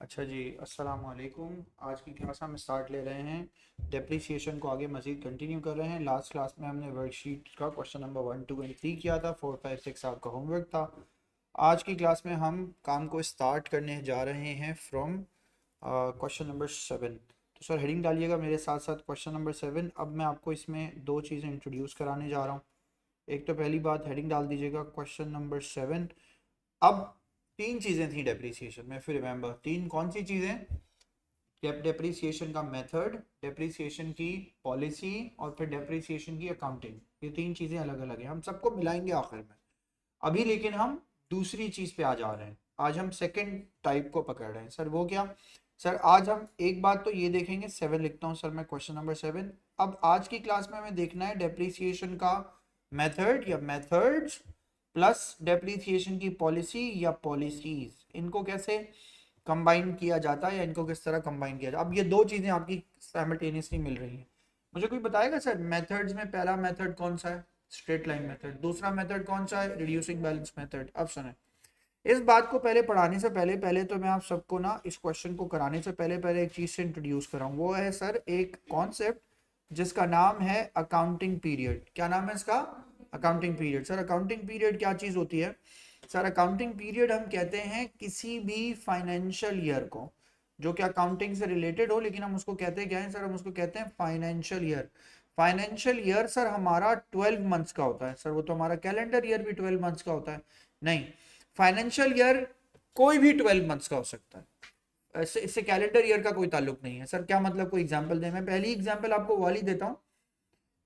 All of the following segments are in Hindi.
अच्छा जी, अस्सलाम वालेकुम। आज की क्लास हम स्टार्ट ले रहे हैं। डेप्रिसिएशन को आगे मज़ीद कंटिन्यू कर रहे हैं। लास्ट क्लास में हमने वर्कशीट का क्वेश्चन नंबर 1, 2 एंड 3 किया था। 4, 5, 6 आपका होमवर्क था। आज की क्लास में हम काम को स्टार्ट करने जा रहे हैं फ्रॉम क्वेश्चन नंबर 7। तो सर हेडिंग डालिएगा मेरे साथ साथ क्वेश्चन नंबर 7। अब मैं आपको इसमें दो चीज़ें इंट्रोड्यूस कराने जा रहा हूँ। एक तो पहली बात, हेडिंग डाल दीजिएगा क्वेश्चन नंबर 7। अब तीन चीज़ें थी डेप्रिसिएशन में, फिर रिमेंबर तीन कौन सी चीज़ें? डेप्रिसिएशन का मेथड, डेप्रिसिएशन की पॉलिसी और फिर डेप्रिसिएशन की अकाउंटिंग। ये तीन चीज़ें अलग अलग हैं, हम सबको मिलाएंगे आखिर में। अभी लेकिन हम दूसरी चीज़ पे आ जा रहे हैं। आज हम सेकंड टाइप को पकड़ रहे हैं। सर वो क्या? सर आज हम एक बात तो ये देखेंगे, 7 लिखता हूँ सर मैं, क्वेश्चन नंबर 7। अब आज की क्लास में हमें देखना है डेप्रिसिएशन का मेथड या मेथड्स प्लस डेप्रिसिएशन की पॉलिसी या पॉलिसीज, इनको कैसे कंबाइन किया जाता है या इनको किस तरह कंबाइन किया जाता है। अब ये दो चीज़ें आपकी साइमल्टेनियसली मिल रही हैं। मुझे कोई बताएगा सर, मेथड्स में पहला मेथड कौन सा है? Straight line method. दूसरा मेथड कौन सा है? Reducing balance method. अब सुने, इस बात को पहले पढ़ाने से पहले पहले तो मैं आप सबको ना इस क्वेश्चन को कराने से पहले पहले एक चीज़ से इंट्रोड्यूस कराऊँ। वो है सर एक कॉन्सेप्ट जिसका नाम है अकाउंटिंग पीरियड। क्या नाम है इसका? Accounting period. Sir accounting period क्या चीज़ होती है? सर अकाउंटिंग पीरियड हम कहते हैं किसी भी फाइनेंशियल ईयर को जो कि अकाउंटिंग से रिलेटेड हो, लेकिन हम उसको कहते हैं क्या है सर? हम उसको कहते हैं financial year. Financial year sir हमारा 12 मंथ्स का होता है। सर वो तो हमारा कैलेंडर ईयर भी 12 मंथ्स का होता है? नहीं, फाइनेंशियल ईयर कोई भी 12 मंथ्स का हो सकता है। इससे इससे कैलेंडर ईयर का कोई ताल्लुक नहीं है। सर क्या मतलब? कोई एग्जांपल दें? मैं पहली एग्जांपल आपको वाली देता हूँ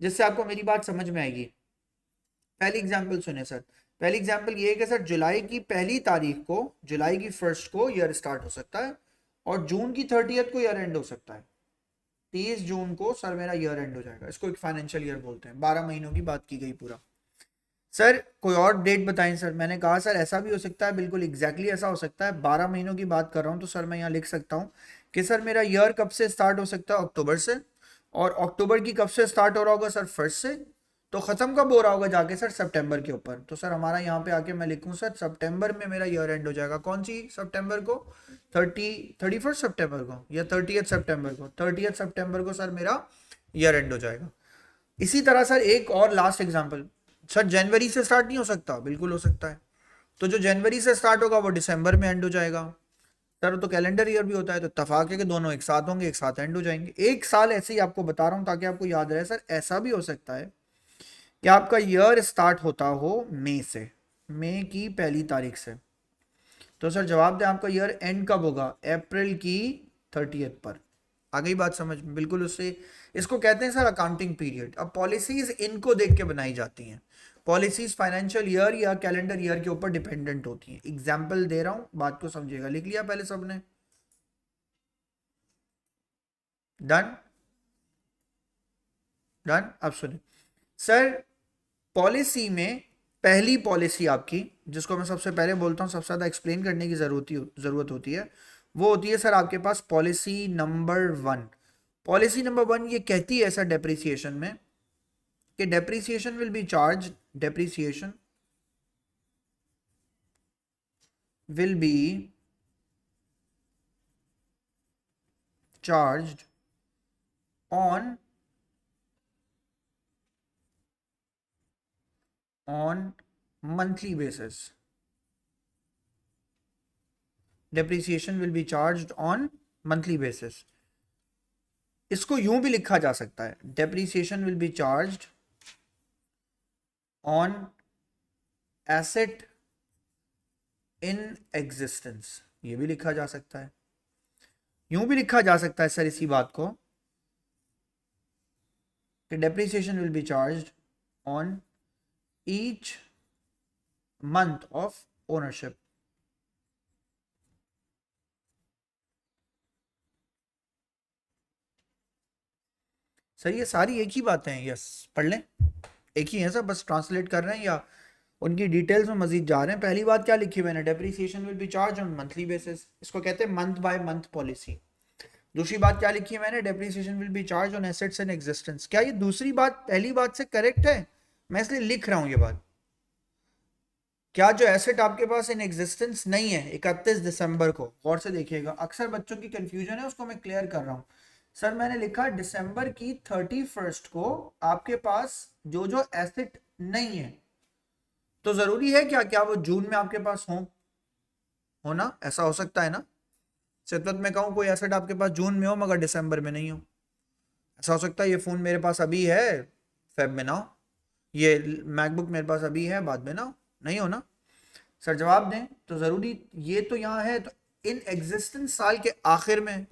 जिससे आपको मेरी बात समझ में आएगी। पहली एग्जांपल सुने सर। पहली एग्जांपल ये है कि सर जुलाई की पहली तारीख को, जुलाई की फर्स्ट को ईयर स्टार्ट हो सकता है और जून की 30th को ईयर एंड हो सकता है। 30 जून को सर मेरा ईयर एंड हो जाएगा। इसको एक फाइनेंशियल ईयर बोलते हैं। 12 महीनों की बात की गई पूरा। सर कोई और डेट बताएं सर। मैंने कहा सर ऐसा भी हो सकता है, बिल्कुल एग्जैक्टली ऐसा हो सकता है। 12 महीनों की बात कर रहा हूँ तो सर मैं यहाँ लिख सकता हूँ कि सर मेरा ईयर कब से स्टार्ट हो सकता है? अक्टूबर से। और अक्टूबर की कब से स्टार्ट हो रहा होगा सर? फर्स्ट से। तो खत्म कब हो रहा होगा जाके सर? सितंबर के ऊपर। तो सर हमारा यहाँ पे आके मैं लिखूँ सर सितंबर में मेरा ईयर एंड हो जाएगा। कौन सी सितंबर को? 31 सितंबर को या 30 सितंबर को? 30 सितंबर को सर मेरा ईयर एंड हो जाएगा। इसी तरह सर एक और लास्ट एग्जांपल। सर जनवरी से स्टार्ट नहीं हो सकता? बिल्कुल हो सकता है। तो जो जनवरी से स्टार्ट होगा वो दिसंबर में एंड हो जाएगा। सर तो कैलेंडर ईयर भी होता है, तो इत्तेफाक है कि दोनों एक साथ होंगे, एक साथ एंड हो जाएंगे। एक साल ऐसे ही आपको बता रहा हूं ताकि आपको याद रहे। सर ऐसा भी हो सकता है कि आपका ईयर स्टार्ट होता हो मई से, मई की पहली तारीख से। तो सर जवाब दें, आपका ईयर एंड कब होगा? अप्रैल की 30th पर। आ गई बात समझ में? बिल्कुल उससे, इसको कहते हैं सर अकाउंटिंग पीरियड। अब पॉलिसीज इनको देख के बनाई जाती हैं। पॉलिसीज फाइनेंशियल ईयर या कैलेंडर ईयर के ऊपर डिपेंडेंट होती हैं। एग्जाम्पल दे रहा हूं, बात को समझिएगा। लिख लिया पहले सबने? डन? डन? अब सुने सर, पॉलिसी में पहली पॉलिसी आपकी, जिसको मैं सबसे पहले बोलता हूँ सबसे ज़्यादा एक्सप्लेन करने की ज़रूरत होती है, वो होती है सर आपके पास पॉलिसी नंबर 1। पॉलिसी नंबर 1 ये कहती है सर डेप्रिसिएशन में कि depreciation will be charge, depreciation will be charged on monthly basis. Depreciation will be charged on monthly basis. इसको यूं भी लिखा जा सकता है, depreciation will be charged on asset in existence। ये भी लिखा जा सकता है। यूं भी लिखा जा सकता है सर इसी बात को कि depreciation will be charged on each month of ownership। Sir ये सारी एक ही बातें हैं। यस, पढ़ लें, एक ही है सर, बस ट्रांसलेट कर रहे हैं या उनकी डिटेल्स में मजीद जा रहे हैं। पहली बात क्या लिखी मैंने? Depreciation will be charge on monthly basis. इसको कहते हैं मंथ बाय मंथ पॉलिसी। दूसरी बात क्या लिखी है मैंने? Depreciation will be charge on assets in existence. क्या ये दूसरी बात पहली बात से करेक्ट है? मैं इसलिए लिख रहा हूं ये बात। क्या जो एसेट आपके पास इन एग्जिस्टेंस नहीं है 31 दिसंबर को, गौर से देखिएगा, अक्सर बच्चों की कंफ्यूजन है, उसको मैं क्लियर कर रहा हूँ। सर मैंने लिखा दिसंबर की 31 को आपके पास जो जो एसेट नहीं है, तो जरूरी है क्या क्या वो जून में आपके पास हो ना? ऐसा हो सकता है ना? सिद्दत में कहूँ कोई एसेट आपके पास जून में हो मगर दिसंबर में नहीं हो, ऐसा हो सकता है? ये फोन मेरे पास अभी है, फेब में ना हो। ये मैकबुक मेरे पास अभी है, बाद में ना हो। नहीं हो ना? सर जवाब दें तो जरूरी, ये तो यहाँ है तो इन एग्जिस्टेंस साल के आखिर में,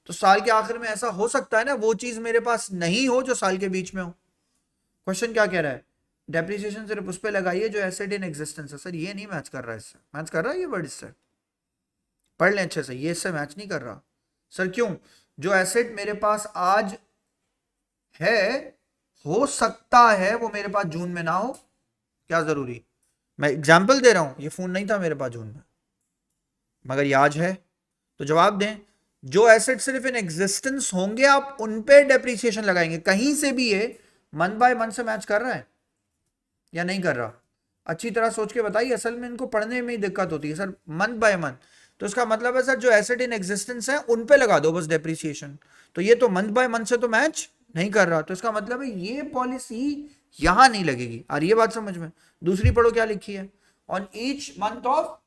तो साल के आखिर में ऐसा हो सकता है ना वो चीज मेरे पास नहीं हो जो साल के बीच में हो। क्वेश्चन क्या कह रहा है? डेप्रिसिएशन सिर्फ उस पर लगाइए जो एसेट इन एग्जिस्टेंस है। सर ये नहीं मैच कर रहा है इससे, मैच कर रहा है ये वर्ड इससे, पढ़ लें अच्छे से, ये इससे मैच नहीं कर रहा। सर क्यों? जो एसेट मेरे पास आज है, हो सकता है वो मेरे पास जून में ना हो। क्या जरूरी? मैं एग्जाम्पल दे रहा हूं, ये फोन नहीं था मेरे पास जून में मगर ये आज है। तो जवाब दें, जो एसेट सिर्फ इन एग्जिस्टेंस होंगे आप उन पे डेप्रिसिएशन लगाएंगे। कहीं से भी ये मंथ बाय मंथ से मैच कर रहा है या नहीं कर रहा? अच्छी तरह सोच के बताइए, असल में इनको पढ़ने में ही दिक्कत होती है सर, मंथ बाय मंथ। तो इसका मतलब है सर जो एसेट इन एग्जिस्टेंस है उन पे लगा दो बस डेप्रिसिएशन। तो ये तो मंथ बाय मंथ से तो मैच नहीं कर रहा, तो इसका मतलब है ये पॉलिसी यहां नहीं लगेगी। और ये बात समझ में? दूसरी पढ़ो क्या लिखी है, on each month of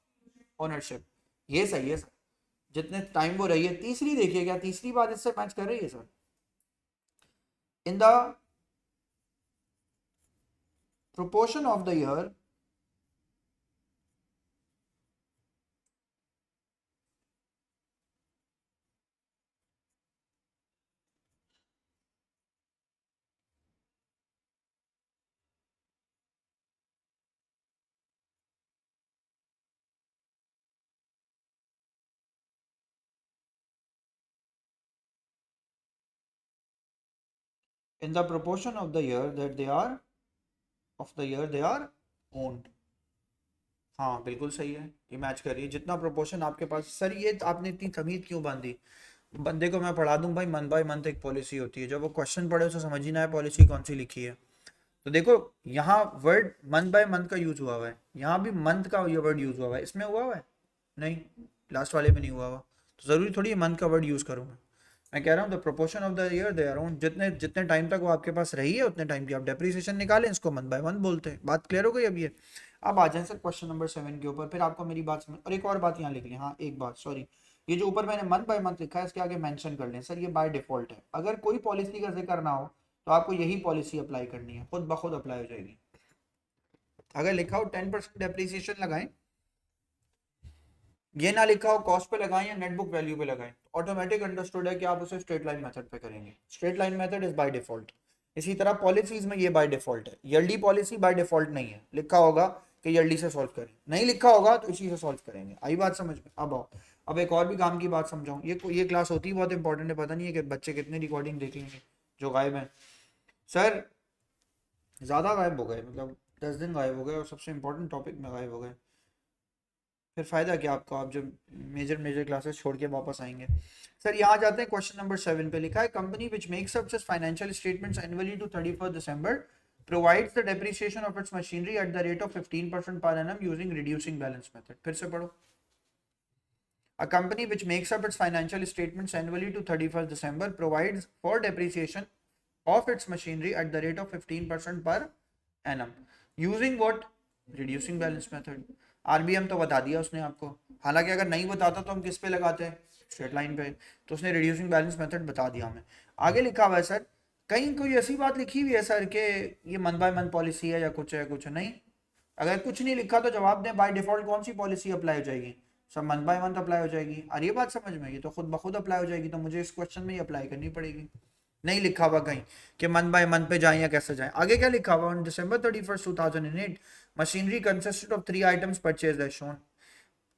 ownership, ये सही है सर, जितने टाइम वो रही है। तीसरी देखिए, क्या तीसरी बात इससे मैच कर रही है sir? In the proportion of the year in the proportion of the year that they are of the year they are owned। हाँ बिल्कुल सही है, ये मैच कर रही है। जितना प्रोपोर्शन आपके पास, सर ये आपने इतनी तमीज क्यों बांधी? बंदे को मैं पढ़ा दूं भाई, मंथ बाय मंथ एक पॉलिसी होती है, जब वो क्वेश्चन पढ़े उसे समझ ही ना है पॉलिसी कौन सी लिखी है। तो देखो यहाँ वर्ड मंथ बाय मंथ का यूज हुआ हुआ है, यहाँ भी मंथ का ये वर्ड यूज हुआ हुआ है, इसमें हुआ हुआ है नहीं, लास्ट वाले में नहीं हुआ हुआ, तो जरूरी थोड़ी मंथ का वर्ड यूज करूँ मैं कह रहा हूँ the proportion of the year they around, जितने जितने टाइम तक वो आपके पास रही है उतने टाइम की आप डेप्रिसिएशन निकालें, इसको मंथ बाय मंथ बोलते हैं। बात क्लियर हो गई अब ये? अब आ जाए सर क्वेश्चन नंबर 7 के ऊपर, फिर आपको मेरी बात समझ। और एक और बात यहाँ लिख लें, हाँ एक बात, सॉरी, ये जो ऊपर मैंने मंथ बाय मंथ लिखा है इसके आगे मेंशन कर लें सर, ये बाय डिफॉल्ट है। अगर कोई पॉलिसी का जिक्र ना हो तो आपको यही पॉलिसी अप्लाई करनी है, खुद ब खुद अप्लाई हो जाएगी। अगर लिखा हो 10% डेप्रिसिएशन लगाएं, ये ना लिखा हो कॉस्ट पे लगाएं या नेट बुक वैल्यू पे लगाएं, ऑटोमेटिक अंडरस्टूड है कि आप उसे स्ट्रेट लाइन मेथड पे करेंगे। Straight line method is by default. इसी तरह पॉलिसीज में ये बाय डिफॉल्ट है, ईयरली पॉलिसी बाय डिफॉल्ट नहीं है, लिखा होगा कि ईयरली से सॉल्व करें, नहीं लिखा होगा तो इसी से सॉल्व करेंगे। आई बात समझ में? अब आओ, अब एक और भी काम की बात समझाऊं, ये क्लास होती है बहुत इंपॉर्टेंट है, पता नहीं है कि बच्चे कितने रिकॉर्डिंग देख लेंगे जो गायब हैं। सर ज़्यादा गायब हो गए, मतलब 10 दिन गायब हो गए और सबसे इंपॉर्टेंट टॉपिक में गायब हो गए, फिर फायदा क्या आपको? आप जब मेजर मेजर क्लासेस छोड़ के वापस आएंगे। सर यहाँ जाते हैं क्वेश्चन नंबर 7 पे, लिखा है company which makes up its financial statements annually to 31 December provides the depreciation of its machinery at the rate of 15% per annum using reducing balance method। फिर से पढ़ो। A company which makes up its financial statements annually to 31st December provides for depreciation of its machinery at the rate of 15% per annum using what? Reducing balance method। RBM तो बता दिया उसने आपको, हालांकि अगर नहीं बताता तो हम किस पे लगाते हैं? स्ट्रेट लाइन पे। तो उसने रिड्यूसिंग बैलेंस मेथड बता दिया हमें। आगे लिखा हुआ है सर, कहीं कोई ऐसी बात लिखी हुई है सर कि ये मंथ बाय मंथ पॉलिसी है या कुछ है, कुछ नहीं? अगर कुछ नहीं लिखा तो जवाब दें, बाय डिफॉल्ट कौन सी पॉलिसी अप्लाई हो जाएगी? सब मंथ बाय मंथ अप्लाई हो जाएगी। और ये बात समझ में? ये तो खुद ब खुद अप्लाई हो जाएगी, तो मुझे इस क्वेश्चन में ही अप्लाई करनी पड़ेगी। नहीं लिखा हुआ कहीं कि मंथ बाय मंथ पे जाएं या कैसे जाएं। आगे क्या लिखा हुआ? On December 31st 2008 machinery consisted of 3 items purchase as shown.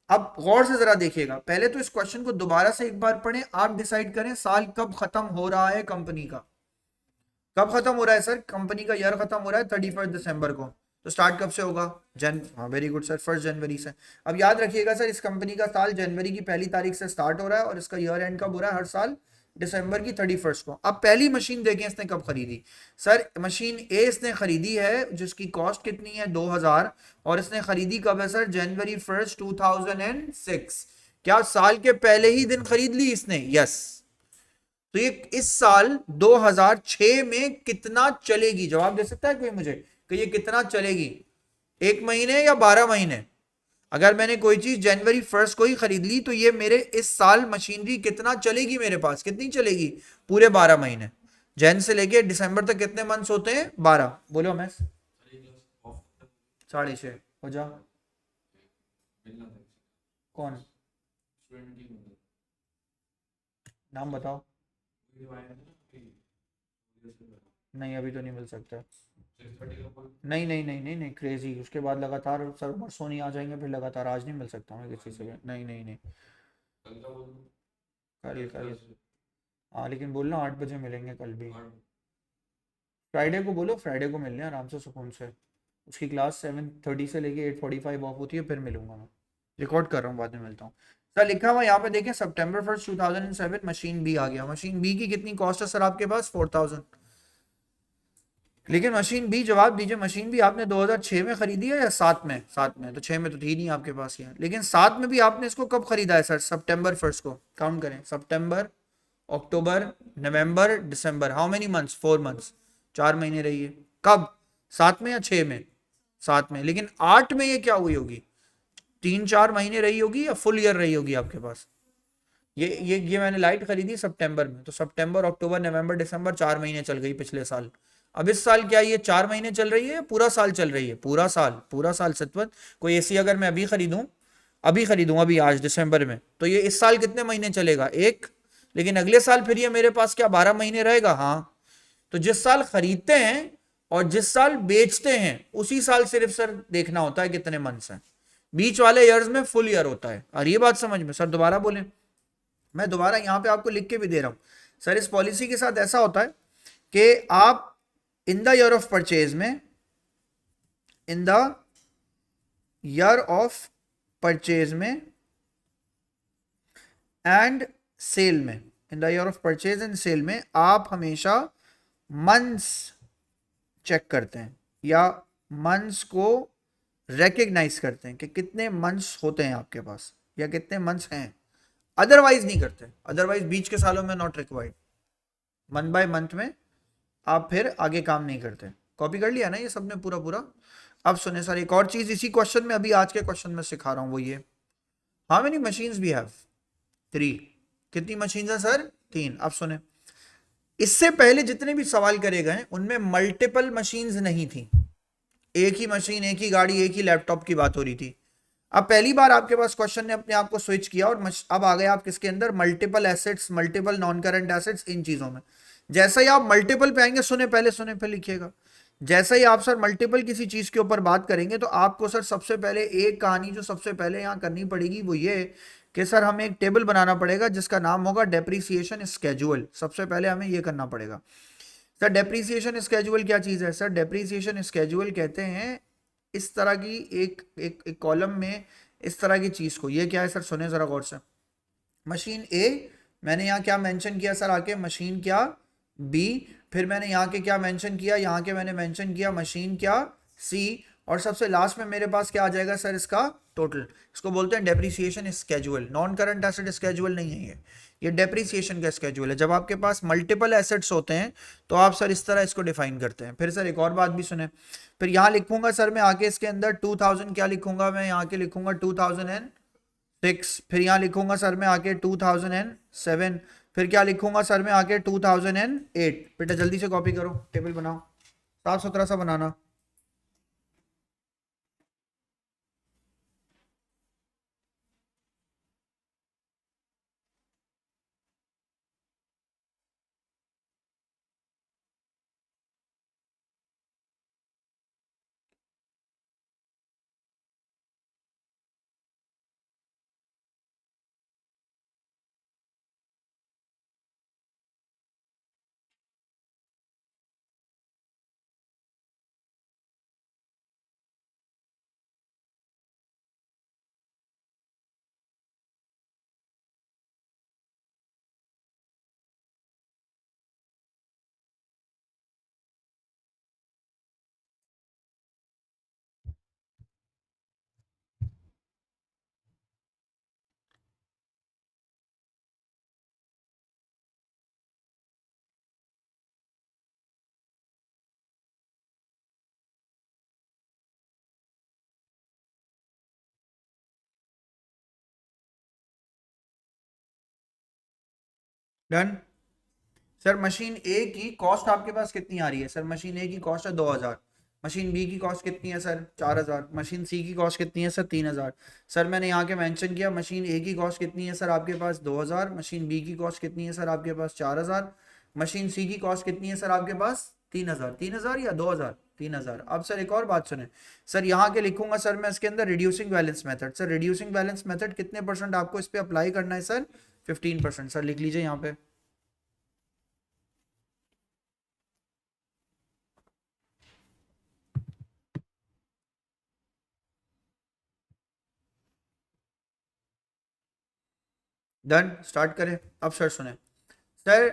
अब गौर से जरा देखिएगा, पहले तो इस क्वेश्चन को दोबारा से एक बार पढ़ें, आप डिसाइड करें साल कब खत्म हो रहा है कंपनी का। कब खत्म हो रहा है सर? कंपनी का ईयर खत्म हो रहा है 31 दिसंबर को, तो स्टार्ट कब से होगा? हाँ वेरी गुड सर, 1 जनवरी से। अब याद रखिएगा सर, इस कंपनी का साल जनवरी की 1 तारीख से स्टार्ट हो रहा है और इसका ईयर एंड कब हो रहा है हर साल? दिसंबर की 31st को। अब पहली मशीन देखें इसने कब खरीदी। सर मशीन ए इसने खरीदी है जिसकी कॉस्ट कितनी है 2000, और इसने खरीदी कब है सर, January 1st 2006। क्या साल के पहले ही दिन खरीद ली इसने? यस। तो ये इस साल 2006 में कितना चलेगी, जवाब दे सकता है कोई मुझे कि ये कितना चलेगी, 1 महीने या 12 महीने? अगर मैंने कोई चीज January 1st को ही खरीद ली तो ये मेरे इस साल मशीनरी कितना चलेगी, मेरे पास कितनी चलेगी, पूरे 12 महीने। जैन से लेके दिसंबर तक कितने मंथ्स होते हैं, 12। बोलो मैं 6.5 हो जा। कौन, नाम बताओ। नहीं अभी तो नहीं मिल सकता। नहीं नहीं नहीं नहीं नहीं, क्रेजी, उसके बाद लगातार सर परसों नहीं आ जाएंगे, फिर लगातार आज नहीं मिल सकता मैं किसी से भी। नहीं नहीं नहीं, कल कल। हाँ लेकिन बोलना 8 बजे मिलेंगे कल भी। फ्राइडे को बोलो, फ्राइडे को मिलने आराम से सुकून से। उसकी क्लास 7:30 से लेके 8:45 ऑफ होती है, फिर मिलूंगा मैं। रिकॉर्ड कर रहा हूँ, बाद में मिलता हूँ। सर लिखा हुआ यहाँ पे देखें, September 1st 2007 मशीन बी आ गया। मशीन बी की कितनी कॉस्ट है सर आपके पास, 4000। लेकिन मशीन बी, जवाब दीजिए, मशीन भी आपने 2006 में खरीदी है या 7 में? 7 में, तो 6 में तो थी नहीं आपके पास ये। लेकिन 7 में भी आपने इसको कब खरीदा है सर, September 1st को। काउंट करें, सितंबर, अक्टूबर, नवंबर, दिसंबर, हाउ मेनी मंथ्स, 4 मंथ्स, 4 महीने रही है। कब, 7 में या 6 में? 7 में। लेकिन 8 में ये क्या हुई होगी, 3-4 महीने रही होगी या फुल ईयर रही होगी आपके पास। ये मैंने लाइट खरीदी सितंबर में, तो सितंबर, अक्टूबर, नवंबर, दिसंबर, 4 महीने चल गई पिछले साल। अब इस साल क्या ये 4 महीने चल रही है या पूरा साल चल रही है? पूरा साल, पूरा साल सतवत। कोई एसी अगर मैं अभी खरीदूं अभी आज दिसंबर में, तो ये इस साल कितने महीने चलेगा, एक। लेकिन अगले साल फिर ये मेरे पास क्या 12 महीने रहेगा? हाँ। तो जिस साल खरीदते हैं और जिस साल बेचते हैं उसी साल सिर्फ सर देखना होता है कितने मंथ्स हैं। बीच वाले ईयर्स में फुल ईयर होता है। और ये बात समझ में, सर दोबारा बोलें, मैं दोबारा यहाँ पे आपको लिख के भी दे रहा हूँ। सर इस पॉलिसी के साथ ऐसा होता है कि आप in the year of purchase में, in the year of purchase में एंड सेल में, in the year of purchase and sale में आप हमेशा मंथ्स चेक करते हैं या मंथ्स को रेकग्नाइज करते हैं कि कितने मंथ्स होते हैं आपके पास या कितने मंथ्स हैं। अदरवाइज नहीं करते, अदरवाइज बीच के सालों में not required. Month by month में आप फिर आगे काम नहीं करते। कॉपी कर लिया ना ये सबने पूरा पूरा। अब सुने सर, एक और चीज इसी क्वेश्चन में, अभी आज के क्वेश्चन में सिखा रहा हूं, वो ये, how many machines we have, 3। कितनी मशीन्स हैं सर, 3। अब सुने, इससे पहले जितने भी सवाल करे गए उनमें मल्टीपल मशीन्स नहीं थी। एक ही मशीन, एक ही गाड़ी, एक ही लैपटॉप की बात हो रही थी। अब पहली बार आपके पास क्वेश्चन ने अपने आप को स्विच किया और अब आ गए आप किसके अंदर, multiple assets, multiple non current assets, इन चीजों में। जैसे ही आप मल्टीपल पे आएंगे, सुने पहले लिखिएगा, जैसे ही आप सर मल्टीपल किसी चीज के ऊपर बात करेंगे तो आपको सर सबसे पहले एक कहानी जो सबसे पहले यहां करनी पड़ेगी वो ये कि सर हमें एक टेबल बनाना पड़ेगा जिसका नाम होगा डेप्रीसिएशन स्केजुअल। सबसे पहले हमें ये करना पड़ेगा। सर डेप्रीसिएशन स्केजुअल क्या चीज है सर, डेप्रीसिएशन स्केजुअल कहते हैं इस तरह की एक एक, एक कॉलम में इस तरह की चीज को। ये क्या है सर, सुने जरा गौर से। मशीन ए, मैंने यहाँ क्या मेंशन किया सर आके, मशीन क्या बी, फिर मैंने यहाँ के क्या मेंशन किया, यहाँ के मैंने मेंशन किया मशीन क्या सी, और सबसे लास्ट में मेरे पास क्या आ जाएगा सर, इसका टोटल। इसको बोलते हैं depreciation schedule. Non current asset schedule नहीं है ये डेप्रीसिएशन का स्केजुअल है। जब आपके पास मल्टीपल एसेट्स होते हैं तो आप सर इस तरह इसको डिफाइन करते हैं। फिर सर एक और बात भी सुने, फिर यहाँ लिखूंगा सर मैं आके इसके अंदर 2000 क्या लिखूंगा, मैं यहाँ के लिखूंगा 2006। फिर यहाँ लिखूंगा सर मैं आके 2007। फिर क्या लिखूंगा सर मैं आके 2008। बेटा जल्दी से कॉपी करो, टेबल बनाओ, साफ सुथरा सा बनाना। डन। सर मशीन ए की कॉस्ट आपके पास कितनी आ रही है? सर मशीन ए की कॉस्ट है 2000। मशीन बी की कॉस्ट कितनी है सर? 4000। मशीन सी की कॉस्ट कितनी है सर? 3000। सर मैंने यहाँ के मेंशन किया, मशीन ए की कॉस्ट कितनी है सर आपके पास? 2000। मशीन बी की कॉस्ट कितनी है सर आपके पास? 4000। मशीन सी की कॉस्ट कितनी है सर आपके पास? 3000। 3000 या 2000? 3000। अब सर एक और बात सुने सर, यहाँ के लिखूंगा सर मैं इसके अंदर reducing balance method. Sir reducing balance method कितने परसेंट आपको इस पे अप्लाई करना है सर? 15%। सर लिख लीजिए यहाँ पे। डन। स्टार्ट करें। अब सर सुने सर,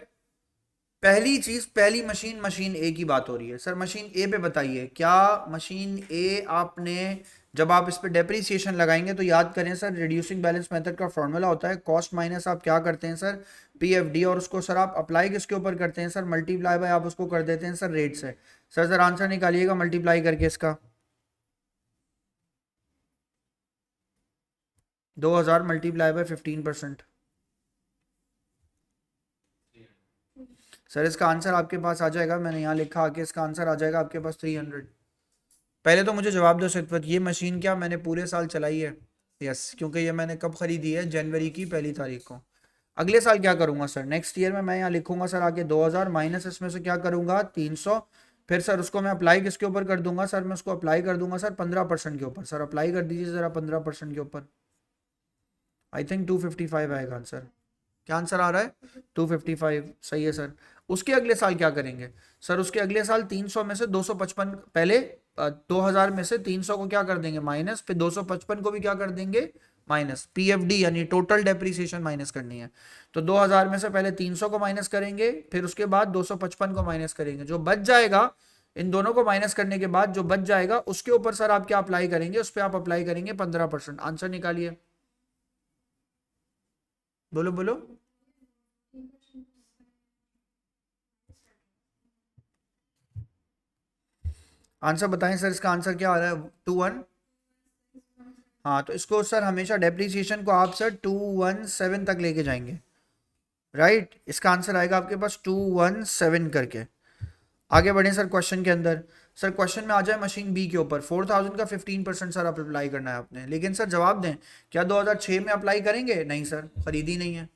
पहली चीज, पहली मशीन, मशीन ए की बात हो रही है सर। मशीन ए पे बताइए क्या मशीन ए आपने, जब आप इस पे डेप्रीसिएशन लगाएंगे तो याद करें सर, रिड्यूसिंग बैलेंस मेथड का फॉर्मूला होता है कॉस्ट माइनस आप क्या करते हैं सर? पीएफडी। और उसको सर आप अप्लाई किसके ऊपर करते हैं सर? मल्टीप्लाई बाय आप उसको कर देते हैं सर रेट से। सर सर आंसर निकालिएगा मल्टीप्लाई करके इसका। 2000 मल्टीप्लाई बाय 15%। सर इसका आंसर आपके पास आ जाएगा, मैंने यहाँ लिखा आके, इसका आंसर आ जाएगा आपके पास 300। पहले तो मुझे जवाब दो सिद्दत, ये मशीन क्या मैंने पूरे साल चलाई है? यस, क्योंकि ये मैंने कब खरीदी है? जनवरी की 1 तारीख को। अगले साल क्या करूंगा सर? नेक्स्ट ईयर में मैं यहाँ लिखूंगा सर आगे 2000 माइनस इसमें से क्या करूंगा? 300। फिर सर उसको मैं अप्लाई किसके ऊपर कर दूंगा सर? मैं उसको अप्लाई कर दूंगा सर 15% के ऊपर। सर अप्लाई कर दीजिए जरा 15% के ऊपर। आई थिंक 255 आएगा आंसर। क्या आंसर आ रहा है? 255 सही है सर। उसके अगले साल क्या करेंगे सर? उसके अगले साल 300 में से 255, पहले 2000 में से 300 को क्या कर देंगे? माइनस। फिर 255 को भी क्या कर देंगे? माइनस। पीएफडी यानी टोटल डेप्रीसिएशन माइनस करनी है। तो 2000 में से पहले 300 को माइनस करेंगे, फिर उसके बाद 255 को माइनस करेंगे। जो बच जाएगा, इन दोनों को माइनस करने के बाद जो बच जाएगा उसके ऊपर सर आप क्या अप्लाई करेंगे? उस पर आप अप्लाई करेंगे 15%। आंसर निकालिए। बोलो बोलो। आंसर बताएं सर, इसका आंसर क्या आ रहा है? 21। हाँ तो इसको सर हमेशा डेप्रीसिएशन को आप सर 217 तक लेके जाएंगे। राइट, इसका आंसर आएगा आपके पास 217 करके। आगे बढ़े सर क्वेश्चन के अंदर। सर क्वेश्चन में आ जाए मशीन बी के ऊपर, 4000 का 15% सर आप अप्लाई करना है आपने। लेकिन सर जवाब दें, क्या 2006 में अप्लाई करेंगे? नहीं सर, खरीदी नहीं है।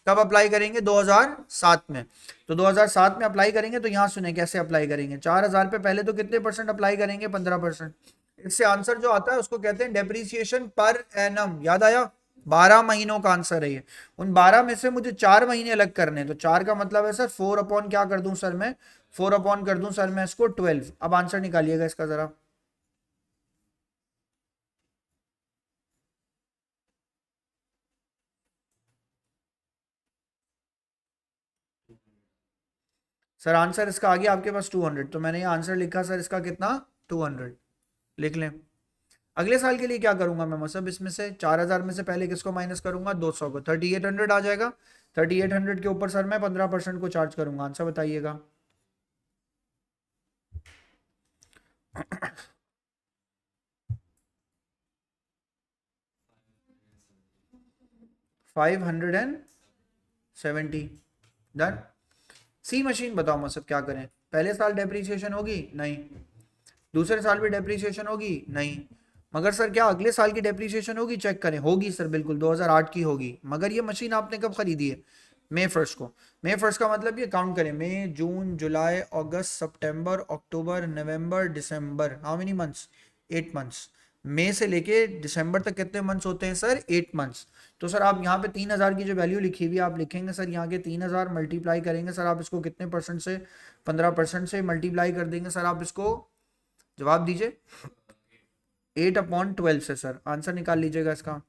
कब अप्लाई करेंगे? 2007 में। तो 2007 में अप्लाई करेंगे तो यहाँ सुने कैसे अप्लाई करेंगे। 4000 पे पहले तो कितने परसेंट अप्लाई करेंगे? 15%। इससे आंसर जो आता है उसको कहते हैं डेप्रीसिएशन पर एनम। याद आया? 12 महीनों का आंसर है ये। उन 12 में से मुझे 4 महीने अलग करने हैं, तो 4 का मतलब है सर 4 अपॉन क्या कर दूं सर मैं? 4 अपॉन कर दूं सर मैं इसको 12। अब आंसर निकालिएगा इसका जरा। सर आंसर इसका आ गया आपके पास 200। तो मैंने ये आंसर लिखा सर इसका कितना? 200। लिख लें। अगले साल के लिए क्या करूंगा मैं मतलब, इसमें से 4000 में से पहले किसको माइनस करूंगा? 200 को। 3800 आ जाएगा। 3800 के ऊपर सर मैं 15% को चार्ज करूंगा। आंसर बताइएगा। 570। डन। सी मशीन बताओ मतलब क्या करें? पहले साल डेप्रीसिएशन होगी? नहीं। दूसरे साल भी डेप्रीसिएशन होगी? नहीं। मगर सर क्या अगले साल की डेप्रीसिएशन होगी? चेक करें। होगी सर, बिल्कुल 2008 की होगी। मगर ये मशीन आपने कब खरीदी है? मई 1 को। मई 1 का मतलब ये काउंट करें, मई, जून, जुलाई, अगस्त, सितंबर, अक्टूबर, नवंबर, दिसंबर। How many months? 8 मंथ्स। मई से लेके दिसंबर तक कितने मंथ्स होते हैं सर? 8 मंथ्स। तो सर आप यहाँ पे 3000 की जो वैल्यू लिखी हुई है आप लिखेंगे सर यहाँ के 3000 मल्टीप्लाई करेंगे सर आप इसको कितने परसेंट से? 15% से मल्टीप्लाई कर देंगे सर आप इसको। जवाब दीजिए। 8/12 से सर आंसर निकाल लीजिएगा इसका।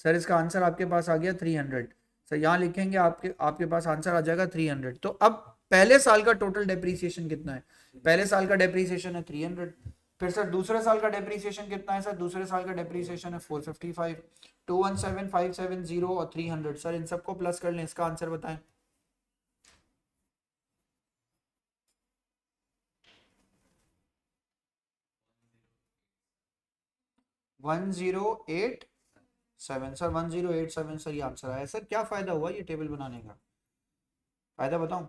सर इसका आंसर आपके पास आ गया 300। सर यहाँ लिखेंगे आपके आपके पास आंसर आ जाएगा 300। तो अब पहले साल का टोटल डेप्रीसिएशन कितना है? पहले साल का डेप्रीसिएशन है 300। फिर सर दूसरे साल का डेप्रीसिएशन कितना है? सर दूसरे साल का डेप्रीसिएशन है 455। 217, 570 और 300। सर इन सबको प्लस कर लें, इसका आंसर बताएं। 1087 सर, 1087 सर, ये आंसर आया सर। क्या फ़ायदा हुआ ये टेबल बनाने का? फ़ायदा बताऊं?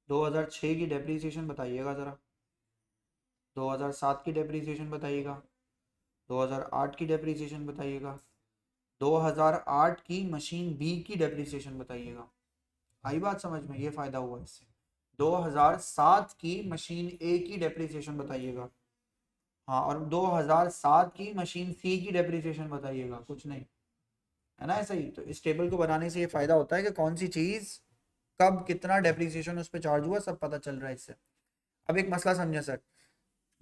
2006 की डेप्रीसिएशन बताइएगा ज़रा, 2007 की डेप्रीसिएशन बताइएगा, 2008 की डेप्रीसिएशन बताइएगा, 2008 की मशीन बी की डेप्रीसिएशन बताइएगा। आई बात समझ में? ये फ़ायदा हुआ इससे। 2007 की मशीन ए की डेप्रीसिएशन बताइएगा, हाँ, और 2007 की मशीन सी की डेप्रीसिएशन बताइएगा। कुछ नहीं, है ना? ऐसा ही तो इस टेबल को बनाने से ये फायदा होता है कि कौन सी चीज कब कितना डेप्रीसिएशन उस पर चार्ज हुआ, सब पता चल रहा है इससे। अब एक मसला समझे sir,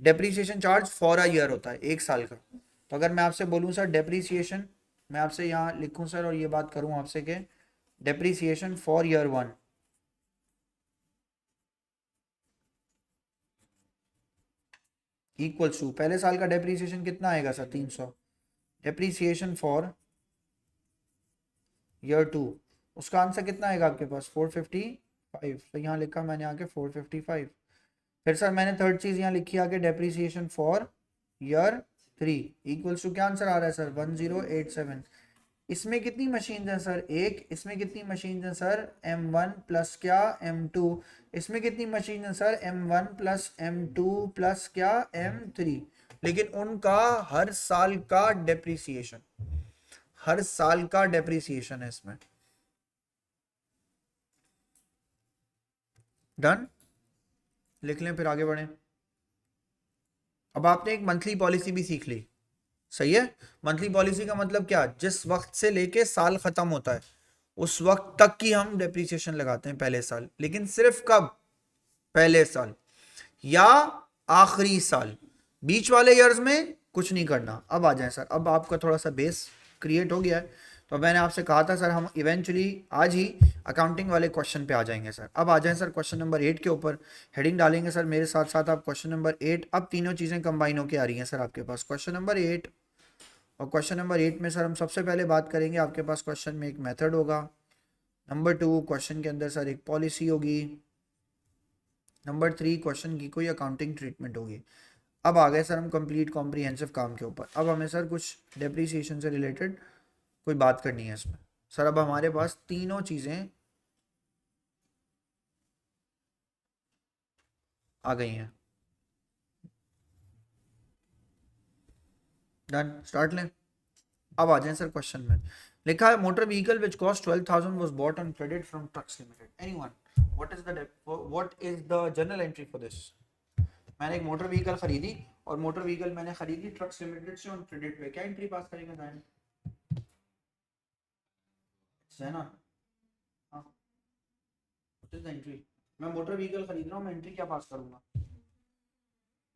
depreciation charge for a year होता है, 1 साल का। तो अगर मैं आपसे बोलूँ सर डेप्रीसिएशन, मैं आपसे यहाँ लिखूँ सर और ये बात करूँ आपसे कि depreciation for year 1 equals to, पहले साल का डेप्रीसिएशन कितना आएगा सर? 300। डेप्रीसिएशन फॉर ईयर 2, उसका आंसर कितना आएगा आपके पास? 455। तो यहाँ लिखा मैंने आके 455। फिर सर मैंने थर्ड चीज यहाँ लिखी आगे depreciation for year 3 equals to, क्या आंसर आ रहा है सर? 1087। इसमें कितनी मशीन है सर? एक। इसमें कितनी मशीन है सर? M1 प्लस क्या M2। इसमें कितनी मशीन है sir? M1 plus M2 plus क्या M3। लेकिन उनका हर साल का डेप्रीसिएशन, हर साल का डेप्रीसिएशन है इसमें। डन, लिख लें फिर आगे बढ़ें। अब आपने एक मंथली पॉलिसी भी सीख ली, सही है। मंथली पॉलिसी का मतलब क्या? जिस वक्त से लेके साल खत्म होता है उस वक्त तक की हम डेप्रीसिएशन लगाते हैं पहले साल, लेकिन सिर्फ कब? पहले साल या आखिरी साल, बीच वाले ईयर्स में कुछ नहीं करना। अब आ जाए सर, अब आपका थोड़ा सा बेस क्रिएट हो गया है। तो मैंने आपसे कहा था सर हम इवेंचुअली आज ही अकाउंटिंग वाले क्वेश्चन पे आ जाएंगे सर। अब आ जाएं सर क्वेश्चन नंबर 8 के ऊपर, हेडिंग डालेंगे सर मेरे साथ साथ आप। क्वेश्चन नंबर 8, अब तीनों चीज़ें कंबाइन होकर आ रही हैं सर आपके पास। क्वेश्चन नंबर 8, और क्वेश्चन नंबर 8 में सर हम सबसे पहले बात करेंगे, आपके पास क्वेश्चन में एक मेथड होगा। नंबर 2, क्वेश्चन के अंदर सर एक पॉलिसी होगी। नंबर 3, क्वेश्चन की कोई अकाउंटिंग ट्रीटमेंट होगी। अब आ गए सर हम कंप्लीट कॉम्प्रिहेंसिव काम के ऊपर। अब हमें सर कुछ डेप्रीसिएशन से रिलेटेड कोई बात करनी है इसमें सर। अब हमारे पास तीनों चीज़ें आ गई हैं। डन, स्टार्ट लें। अब आ जाए सर क्वेश्चन में। लिखा है motor vehicle which cost 12,000 was bought on credit from Trucks Limited. Anyone, what is the journal entry for this? मैंने एक मोटर व्हीकल खरीदी और मोटर व्हीकल मैंने खरीदी ट्रक्स लिमिटेड से ऑन क्रेडिट पे। क्या एंट्री पास करेंगे जान? है ना? हाँ, व्हाट इज द एंट्री? मैं मोटर व्हीकल खरीद रहा हूँ, मैं एंट्री क्या पास करूंगा?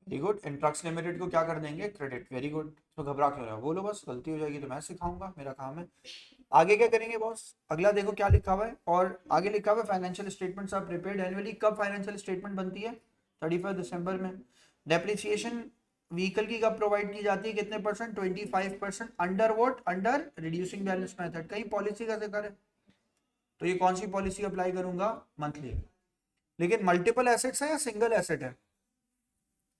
वेरी गुड, इन ट्रक्स लिमिटेड को क्या कर देंगे? क्रेडिट। वेरी गुड, तो घबरा क्यों रहा है? बोलो, बस गलती हो जाएगी तो मैं सिखाऊंगा, मेरा काम है। आगे क्या करेंगे बॉस? अगला देखो क्या लिखा हुआ है, और आगे लिखा हुआ है financial statements are prepared annually. कब फाइनेंशियल स्टेटमेंट बनती है? 31 दिसंबर में। डेप्रिसिएशन व्हीकल की कब प्रोवाइड की जाती है? कितने percent? 25%। Under what? Under reducing balance method. कहीं पॉलिसी का जिक्र है तो ये कौन सी पॉलिसी अप्लाई करूंगा? मंथली। लेकिन मल्टीपल एसेट्स है या सिंगल एसेट है?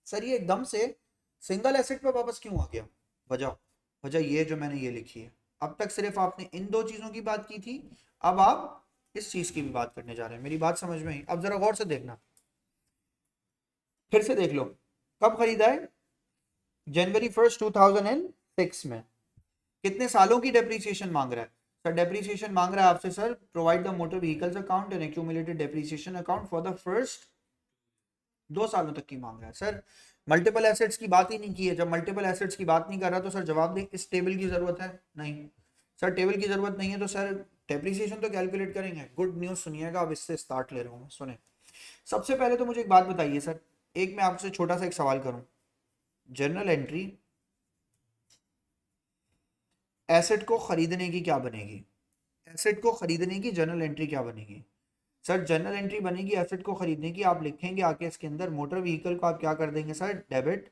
सर ये एकदम से सिंगल एसेट पे वापस क्यों आ गया? वजह, वजह ये जो मैंने ये लिखी है। अब तक सिर्फ आपने इन दो चीजों की बात की थी, अब आप इस चीज की भी बात करने जा रहे हैं। मेरी बात समझ में आई? अब जरा गौर से देखना, फिर से देख लो। कब खरीदा है? January 1st 2006 में। कितने सालों की डेप्रीसिएशन मांग रहा है? सर डेप्रीसिएशन मांग रहा है आपसे sir, provide the motor vehicles account and accumulated depreciation account for the first 2 सालों तक की मांग रहा है सर। मल्टीपल एसेट्स की बात ही नहीं की है। जब मल्टीपल एसेट्स की बात नहीं कर रहा तो सर जवाब दें, इस टेबल की जरूरत है? नहीं सर, टेबल की जरूरत नहीं है तो सर डेप्रीसिएशन तो कैलकुलेट करेंगे। गुड न्यूज़ सुनिएगा, अब इससे स्टार्ट ले रहा हूँ मैं, सुने। सबसे पहले तो मुझे एक बात बताइए सर, एक मैं आपसे छोटा सा एक सवाल करूं। जर्नल एंट्री एसेट को खरीदने की क्या बनेगी? एसेट को खरीदने की जर्नल एंट्री क्या बनेगी? सर जर्नल एंट्री बनेगी एसेट को खरीदने की। आप लिखेंगे आके इसके अंदर मोटर व्हीकल को आप क्या कर देंगे सर? डेबिट।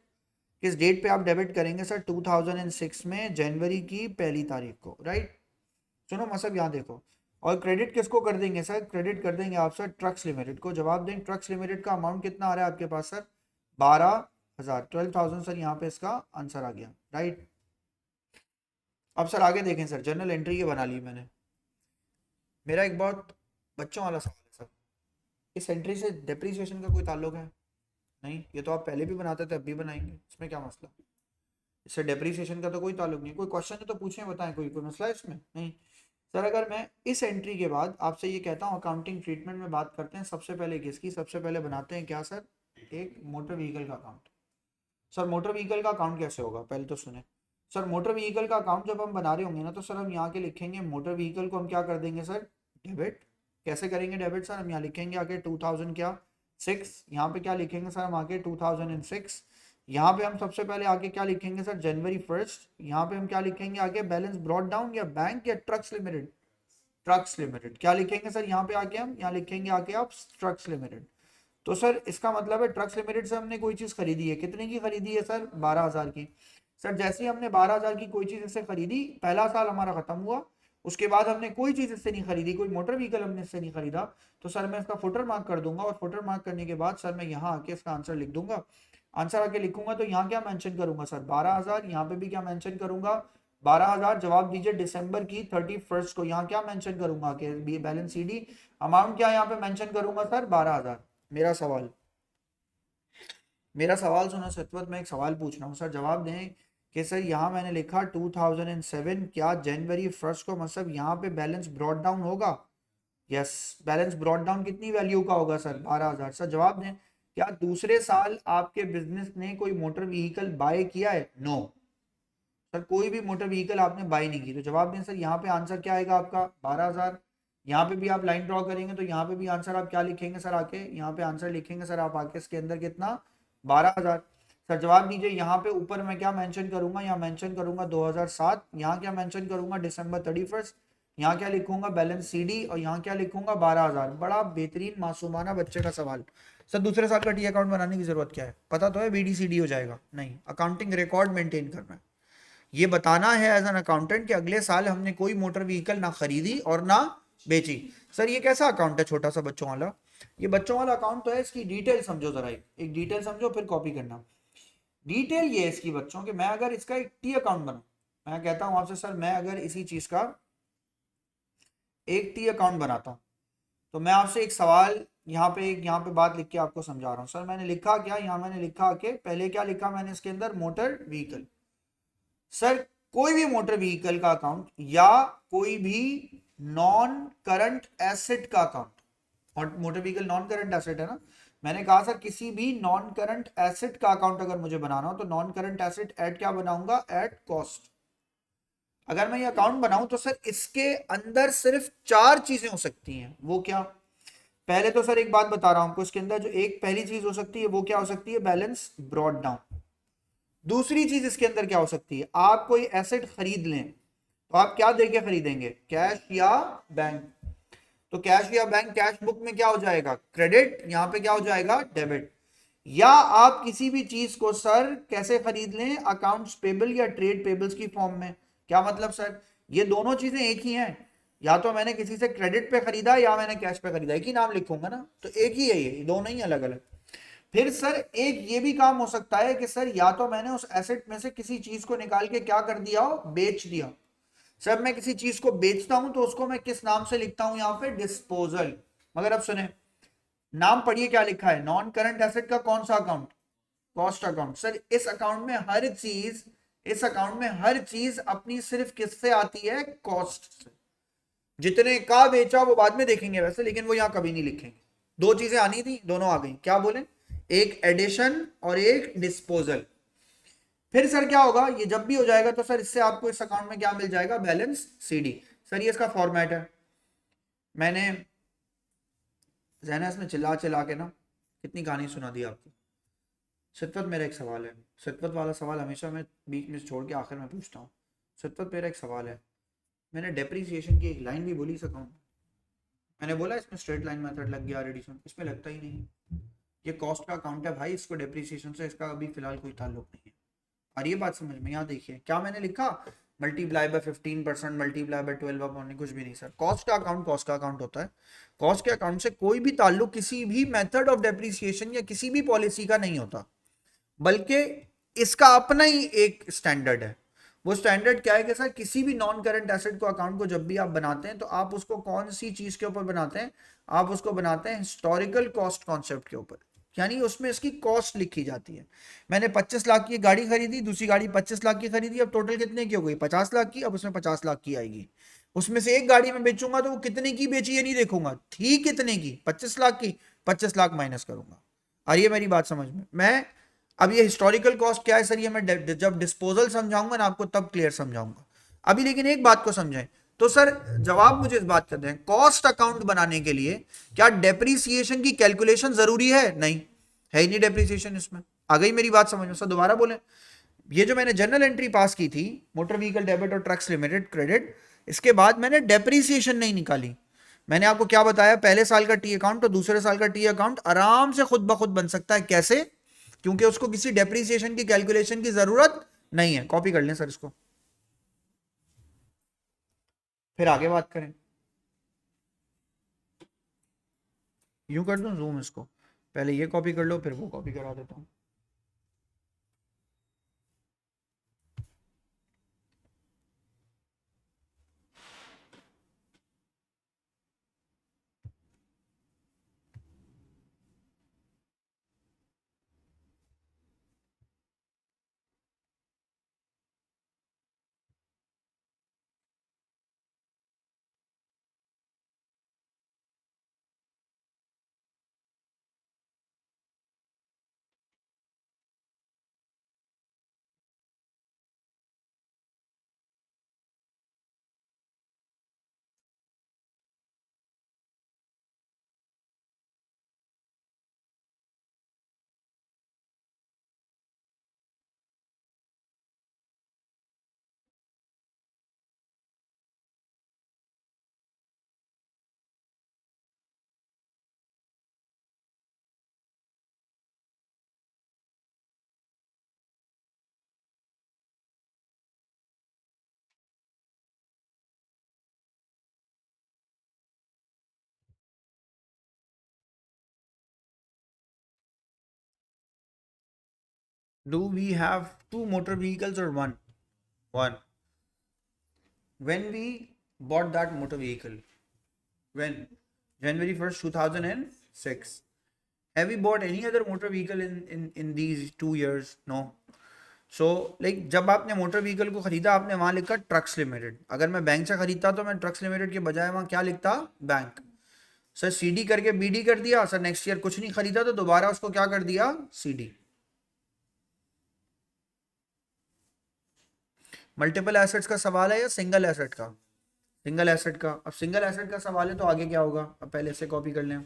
किस डेट पे आप डेबिट करेंगे सर? 2006 में जनवरी की 1 तारीख को, राइट? सुनो मतलब यहाँ देखो, और क्रेडिट किसको कर देंगे सर? क्रेडिट कर देंगे आप सर ट्रक्स लिमिटेड को। जवाब दें, ट्रक्स लिमिटेड का अमाउंट कितना आ रहा है आपके पास सर? 12,000, 12,000 सर, यहाँ पे इसका आंसर आ गया, राइट? अब सर आगे देखें सर, जर्नल एंट्री ये बना ली मैंने। मेरा एक बहुत बच्चों वाला सवाल है सर, इस एंट्री से डेप्रिसिएशन का कोई ताल्लुक है? नहीं, ये तो आप पहले भी बनाते थे अब भी बनाएंगे, इसमें क्या मसला? इससे डेप्रिसिएशन का तो कोई ताल्लुक नहीं। कोई क्वेश्चन है तो पूछें, बताएं, कोई मसला है इसमें? नहीं सर। अगर मैं इस एंट्री के बाद आपसे ये कहता हूँ अकाउंटिंग ट्रीटमेंट में बात करते हैं, सबसे पहले किसकी? सबसे पहले बनाते हैं क्या सर? एक मोटर व्हीकल का अकाउंट। सर मोटर व्हीकल का अकाउंट कैसे होगा, पहले तो सुने सर। मोटर व्हीकल का अकाउंट जब हम बना रहे होंगे ना, तो सर हम यहाँ के लिखेंगे मोटर व्हीकल को हम क्या कर देंगे सर? डेबिट। कैसे करेंगे डेबिट सर? हम यहाँ लिखेंगे आगे 2000 क्या 6, यहाँ पे क्या लिखेंगे सर हम आगे 2006। यहाँ पे हम सबसे पहले आगे क्या लिखेंगे सर? जनवरी 1। यहाँ पे हम क्या लिखेंगे आगे? बैलेंस ब्रॉट डाउन या बैंक या ट्रक्स लिमिटेड? Trucks limited. क्या लिखेंगे सर यहाँ पे आके? हम यहाँ लिखेंगे आके आप ट्रक्स लिमिटेड। तो सर इसका मतलब है ट्रक्स लिमिटेड से हमने कोई चीज खरीदी है, कितने की खरीदी है सर? 12,000 की। सर जैसे ही हमने 12,000 की कोई चीज इससे खरीदी, पहला साल हमारा खत्म हुआ, उसके बाद हमने कोई चीज इससे नहीं खरीदी, कोई मोटर व्हीकल हमने इससे नहीं खरीदा, तो सर मैं इसका फुटर मार्क कर दूंगा, और फुटर मार्क करने के बाद सर मैं यहाँ आके इसका आंसर लिख दूंगा। आंसर आके लिखूंगा तो यहाँ क्या मेंशन करूंगा सर? 12,000। यहाँ पे भी क्या मेंशन करूंगा? 12,000। जवाब दीजिए डिसंबर की 31 को। यहाँ क्या मेंशन करूंगा कि बैलेंस सीडी अमाउंट क्या यहाँ पे मेंशन करूंगा सर? 12,000। मेरा सवाल सुनो सतवत, मैं एक सवाल पूछ रहा हूँ सर, जवाब दें कि सर यहाँ मैंने लिखा 2007, क्या जनवरी 1 को मतलब यहाँ पे बैलेंस ब्रॉट डाउन होगा? यस, बैलेंस ब्रॉट डाउन कितनी वैल्यू का होगा सर? 12,000। सर जवाब दें, क्या दूसरे साल आपके बिजनेस ने कोई मोटर व्हीकल बाय किया है? नो सर, कोई भी मोटर व्हीकल आपने बाय नहीं की। तो जवाब दें सर, यहाँ पे आंसर क्या आएगा आपका? 12,000। यहाँ पे भी आप लाइन ड्रॉ करेंगे तो यहाँ पे भी आंसर आप क्या लिखेंगे सर आके? यहाँ पे आंसर लिखेंगे सर आप आके इसके अंदर कितना? 12,000। सर जवाब दीजिए, यहाँ पे ऊपर मैं क्या मेंशन करूंगा? यहाँ मेंशन करूंगा 2007। यहाँ क्या मेंशन करूंगा? डिसंबर 31। यहाँ क्या लिखूंगा? Balance CD. और यहाँ क्या लिखूंगा? 12,000। बड़ा बेहतरीन मासूमाना बच्चे का सवाल। सर दूसरे साल का टी अकाउंट बनाने की जरूरत क्या है? पता तो है बीडीसीडी हो जाएगा। नहीं, अकाउंटिंग रिकॉर्ड मेंटेन करना है। ये बताना है एज एन अकाउंटेंट कि अगले साल हमने कोई मोटर व्हीकल ना खरीदी और ना बेची। सर ये कैसा अकाउंट है छोटा सा बच्चों वाला? ये बच्चों वाला अकाउंट तो है, इसकी डिटेल समझो जरा, एक डिटेल समझो फिर कॉपी करना। डिटेल ये है इसकी बच्चों कि मैं अगर इसका एक टी अकाउंट बनाऊं, मैं कहता हूं आपसे सर मैं अगर इसी चीज का एक टी अकाउंट बनाता हूं, तो मैं आपसे एक सवाल यहाँ पे बात लिख के आपको समझा रहा हूँ। सर मैंने लिखा क्या? यहाँ मैंने लिखा कि पहले क्या लिखा मैंने इसके अंदर? Motor vehicle. सर कोई भी मोटर व्हीकल का अकाउंट या कोई भी नॉन करंट एसेट का अकाउंट, और motor vehicle non current asset है ना, मैंने कहा सर किसी भी नॉन करंट एसेट का अकाउंट अगर मुझे बनाना हो तो नॉन करंट एसेट एट क्या बनाऊंगा? At cost. अगर मैं ये अकाउंट बनाऊं तो सर इसके अंदर सिर्फ 4 चीजें हो सकती हैं। वो क्या? पहले तो सर एक बात बता रहा हूं आपको, इसके अंदर जो एक पहली चीज हो सकती है वो क्या हो सकती है? Balance brought down. दूसरी चीज इसके अंदर क्या हो सकती है? आप कोई एसेट खरीद लें तो आप क्या देके खरीदेंगे? कैश या बैंक। तो कैश या बैंक, कैश बुक में क्या हो जाएगा? क्रेडिट। यहां पे क्या हो जाएगा? डेबिट। या आप किसी भी चीज को सर कैसे खरीद लें? अकाउंट्स पेबल या ट्रेड पेबल्स की फॉर्म में। क्या मतलब सर? ये दोनों चीजें एक ही हैं, या तो मैंने किसी से क्रेडिट पे खरीदा या मैंने कैश पे खरीदा, एक ही नाम लिखूंगा ना, तो एक ही है ये दोनों ही अलग अलग। फिर सर एक ये भी काम हो सकता है कि सर या तो मैंने उस एसेट में से किसी चीज को निकाल के क्या कर दिया हो? बेच दिया। सर मैं किसी चीज को बेचता हूं तो उसको मैं किस नाम से लिखता हूं? यहाँ पे डिस्पोजल। मगर अब सुने, नाम पढ़िए क्या लिखा है? नॉन करंट एसेट का कौन सा अकाउंट? Cost account. सर इस अकाउंट में हर चीज अपनी सिर्फ किससे आती है? कॉस्ट से। जितने का बेचा वो बाद में देखेंगे वैसे, लेकिन वो यहां कभी नहीं लिखेंगे। 2 चीजें आनी थी, दोनों आ गई। क्या बोले? एक एडिशन और एक डिस्पोजल। फिर सर क्या होगा? ये जब भी हो जाएगा तो सर इससे आपको इस अकाउंट में क्या मिल जाएगा? Balance CD. सर ये इसका फॉर्मेट है। मैंने जैनस में चिल्ला चिल्ला के ना कितनी कहानी सुना दी आपको। सितवत मेरा एक सवाल है, सितवत वाला सवाल हमेशा मैं बीच में छोड़ के आखिर में पूछता हूँ। सितवत मेरा एक सवाल है, मैंने डेप्रिसिएशन की एक लाइन भी बोली इस अकाउंट। मैंने बोला इसमें स्ट्रेट लाइन मेथड लग गया एडिशन, इसमें लगता ही नहीं। ये कॉस्ट का अकाउंट है भाई, इसको डेप्रिसिएशन से इसका अभी फिलहाल कोई ताल्लुक नहीं है। और ये बात समझ में, यहाँ देखिए क्या मैंने लिखा? Multiply by 15%, multiply by 12 upon, कुछ भी नहीं सर। कॉस्ट का अकाउंट होता है। कॉस्ट के अकाउंट से कोई भी ताल्लुक किसी भी मेथड ऑफ डेप्रिसिएशन या किसी भी पॉलिसी का नहीं होता, बल्कि इसका अपना ही एक स्टैंडर्ड है। वो स्टैंडर्ड क्या है कि सर किसी भी नॉन करंट एसेट को अकाउंट को जब भी आप बनाते हैं तो आप उसको कौन सी चीज के ऊपर बनाते हैं, आप उसको बनाते हैं हिस्टोरिकल कॉस्ट कॉन्सेप्ट के ऊपर, यानी उसमें इसकी कॉस्ट लिखी जाती है। मैंने 25 लाख की गाड़ी खरीदी, दूसरी गाड़ी 25 लाख की खरीदी, अब टोटल कितने की हो गई, 50 लाख की, अब उसमें 50 लाख की आएगी। उसमें से एक गाड़ी में बेचूंगा तो वो कितने की बेची ये नहीं देखूंगा, थी कितने की, 25 लाख की, 25 लाख माइनस करूंगा। और ये मेरी बात समझ में, मैं अब ये हिस्टोरिकल कॉस्ट क्या है सर, ये मैं जब डिस्पोजल समझाऊंगा ना आपको तब क्लियर समझाऊंगा। अभी लेकिन एक बात को समझें तो सर, जवाब मुझे इस बात करते हैं, कॉस्ट अकाउंट बनाने के लिए क्या डेप्रीसिएशन की कैलकुलेशन जरूरी है? नहीं है ही नहीं डेप्रीसिएशन इसमें। आ गई मेरी बात समझ में सर? दोबारा बोले, ये जो मैंने जनरल एंट्री पास की थी, मोटर व्हीकल डेबिट और ट्रक्स लिमिटेड क्रेडिट, इसके बाद मैंने डेप्रीसिएशन नहीं निकाली। मैंने आपको क्या बताया, पहले साल का टी अकाउंट और दूसरे साल का टी अकाउंट आराम से खुद ब खुद बन सकता है। कैसे? क्योंकि उसको किसी डेप्रीसिएशन की कैलकुलेशन की जरूरत नहीं है। कॉपी कर लें सर इसको, फिर आगे बात करें। यूं कर दूं जूम इसको, पहले ये कॉपी कर लो फिर वो कॉपी करा देता हूं। Do we have two motor vehicles or one? One. When we bought that motor vehicle, when January 1st, 2006, have we bought any other motor vehicle in these 2 years? No. So like जब आपने मोटर व्हीकल को खरीदा आपने वहां लिखा ट्रक्स लिमिटेड। अगर मैं बैंक से खरीदता तो मैं ट्रक्स लिमिटेड के बजाय वहां क्या लिखता, बैंक। सर सीडी करके बीडी कर दिया सर, नेक्स्ट ईयर कुछ नहीं खरीदा तो दोबारा उसको क्या कर दिया, सीडी। मल्टीपल एसेट्स का सवाल है या सिंगल एसेट का? सिंगल एसेट का। अब सिंगल एसेट का सवाल है तो आगे क्या होगा, अब पहले से कॉपी कर लें।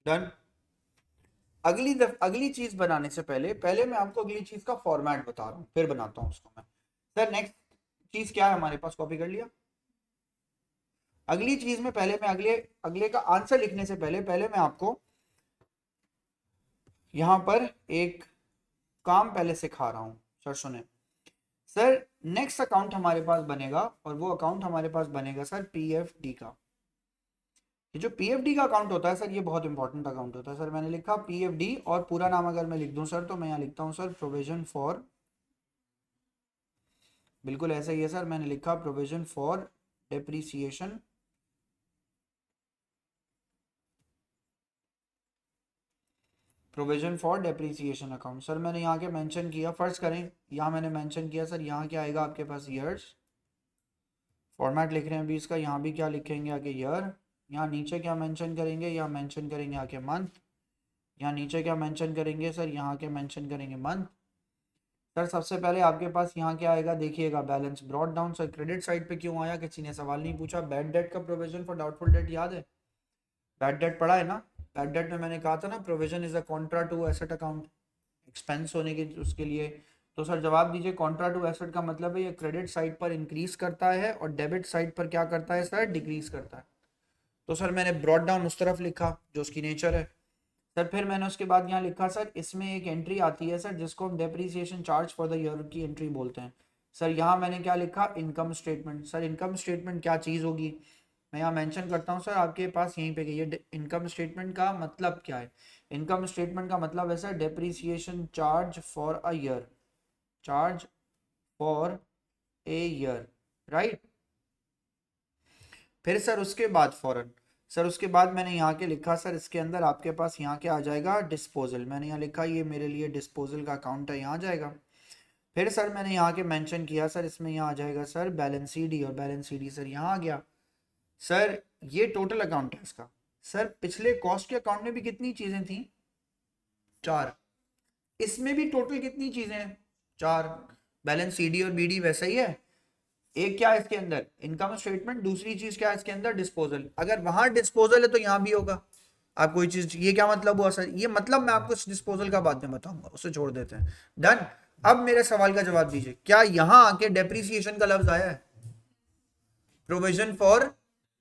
डन। अगली चीज बनाने से पहले पहले मैं आपको अगली चीज का फॉर्मेट बता रहा हूँ, फिर बनाता हूँ उसको मैं। सर नेक्स्ट चीज क्या है हमारे पास, कॉपी कर लिया। अगली चीज में पहले मैं अगले अगले का आंसर लिखने से पहले पहले मैं आपको यहां पर एक काम पहले सिखा रहा हूं। सर सुने, सर नेक्स्ट अकाउंट हमारे पास बनेगा और वो अकाउंट हमारे पास बनेगा सर पीएफडी का। ये जो पीएफडी का अकाउंट होता है सर, ये बहुत इंपॉर्टेंट अकाउंट होता है सर। मैंने लिखा पीएफडी और पूरा नाम अगर मैं लिख दूं सर तो मैं यहाँ लिखता हूँ सर प्रोविजन फॉर, बिल्कुल ऐसा ही है सर। मैंने लिखा provision for depreciation, provision for depreciation account. Sir मैंने यहाँ के मेंशन किया, फर्ज करें यहाँ मैंने मेंशन किया सर, यहाँ क्या आएगा आपके पास, ईयर्स। फॉर्मेट लिख रहे हैं अभी इसका, यहाँ भी क्या लिखेंगे आगे, ईयर। यहाँ नीचे क्या मेंशन करेंगे, यहाँ मेंशन करेंगे आके मंथ। यहाँ नीचे क्या मेंशन करेंगे सर, यहाँ के मेंशन करेंगे मंथ। सर सबसे पहले आपके पास यहाँ क्या आएगा, देखिएगा balance brought down. Sir credit side पे क्यों आया, किसी ने सवाल नहीं पूछा। बैड डेट का प्रोविजन फॉर डाउटफुल डेट याद है, बैड डेट पढ़ा है ना। बैड डेट में मैंने कहा था ना, provision is a contra to asset account, expense होने के उसके लिए। तो सर जवाब दीजिए, कॉन्ट्रा टू एसेट का मतलब है ये क्रेडिट साइड पर इंक्रीज करता है और डेबिट साइड पर क्या करता है सर, डिक्रीज करता है। तो सर मैंने ब्रॉट डाउन उस तरफ लिखा जो उसकी नेचर है। सर फिर मैंने उसके बाद यहाँ लिखा सर इसमें एक एंट्री आती है सर जिसको हम depreciation charge for the year की एंट्री बोलते हैं। सर यहाँ मैंने क्या लिखा, income statement. Sir income statement क्या चीज़ होगी, मैं यहाँ मेंशन करता हूँ सर आपके पास यहीं पे गई है। इनकम स्टेटमेंट का मतलब क्या है, इनकम स्टेटमेंट का मतलब है sir depreciation charge for a year, charge for a year, right. फिर सर उसके बाद फौरन सर उसके बाद मैंने यहाँ के लिखा सर इसके अंदर आपके पास यहाँ क्या आ जाएगा, डिस्पोजल। मैंने यहाँ लिखा ये मेरे लिए डिस्पोजल का अकाउंट है, यहाँ आ जाएगा। फिर सर मैंने यहाँ के मेंशन किया सर इसमें यहाँ आ जाएगा सर बैलेंस डी, और बैलेंस डी सर यहाँ आ गया। सर ये टोटल अकाउंट है इसका। सर पिछले कॉस्ट के अकाउंट में भी कितनी चीजें थी, 4। इसमें भी टोटल कितनी चीजें हैं, 4। बैलेंस डी और बी डी वैसा ही है। एक क्या है इसके अंदर, इनकम स्टेटमेंट, दूसरी चीज क्या है इसके अंदर, डिस्पोजल। अगर वहां डिस्पोजल है तो यहां भी होगा। आप कोई चीज, ये क्या मतलब हुआ सर, ये मतलब मैं आपको डिस्पोजल का बाद में बताऊंगा, उसे छोड़ देते हैं, डन। अब मेरे सवाल का जवाब दीजिए, क्या यहां आके डेप्रीसिएशन का लफ्ज आया है, प्रोविजन फॉर